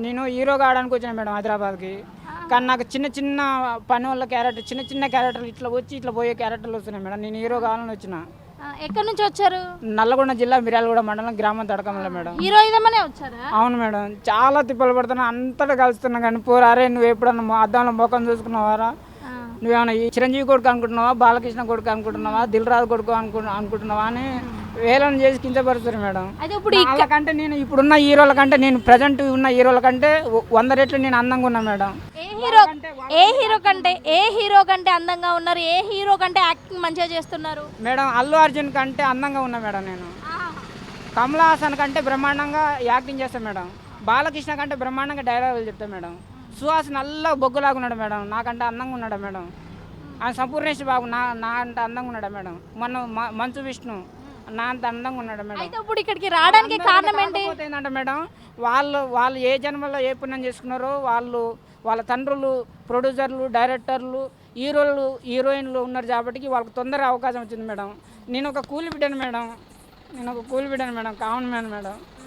నేను హీరోగా ఆడడానికి వచ్చాను మేడం హైదరాబాద్కి. కానీ నాకు చిన్న చిన్న పని వల్ల క్యారెక్టర్, చిన్న చిన్న క్యారెక్టర్లు ఇట్లా వచ్చి ఇట్లా పోయే క్యారెక్టర్లు వస్తున్నాయి మేడం. నేను హీరో కావాలని వచ్చిన. ఎక్కడి నుంచి వచ్చారు? నల్లగొండ జిల్లా మిర్యాలగూడ మండలం గ్రామం తడకంలో మేడం. హీరోయిజం అనే వచ్చారా? అవును మేడం, చాలా తిప్పలు పడుతున్నా, అంతటా కలుస్తున్నా కానీ పోరు. అరే నువ్వు ఎప్పుడన్నా అద్దంలో ముఖం చూసుకున్నావారా? నువ్వేమన్నా ఈ చిరంజీవి కొడుకు అనుకుంటున్నావా, బాలకృష్ణ కొడుకు అనుకుంటున్నావా, దిల్ రాజు కొడుకు అనుకుంటున్నావా అని వేలను చేసి కించపరుస్తారు మేడం. వాళ్ళకంటే నేను ఇప్పుడున్న హీరోల కంటే, నేను ప్రజెంట్ ఉన్న హీరోల కంటే 100 రెట్లు నేను అందంగా ఉన్నా మేడం. ఏ హీరో కంటే అందంగా ఉన్నారు? ఏ హీరో కంటే యాక్టింగ్ మంచిగా చేస్తున్నారు మేడం? అల్లు అర్జున్ కంటే అందంగా ఉన్నా మేడం నేను. కమల్ హాసన్ కంటే బ్రహ్మాండంగా యాక్టింగ్ చేస్తాను మేడం. బాలకృష్ణ కంటే బ్రహ్మాండంగా డైలాగులు చెప్తాను మేడం. సుహాస్ నల్ల బొగ్గులాగా ఉన్నాడు మేడం, నాకంటే అందంగా ఉన్నాడు మేడం. ఆయన సంపూర్ణేష్ బాబు నా అంత అందంగా ఉన్నాడు మేడం. మొన్న మంచు విష్ణు నా అంత అందంగా ఉన్నాడు మేడం. అయితే ఇప్పుడు ఇక్కడికి రావడానికి కారణం ఏంటి? ఏంటంటే మేడం, వాళ్ళు ఏ జన్మలో ఏ పుణ్యం చేసుకున్నారో, వాళ్ళ తండ్రులు ప్రొడ్యూసర్లు, డైరెక్టర్లు, హీరోలు, హీరోయిన్లు ఉన్నారు కాబట్టి వాళ్ళకి తొందరగా అవకాశం వచ్చింది మేడం. నేను ఒక కూలి బిడ్డను మేడం, కామన్ మ్యాన్ మేడం.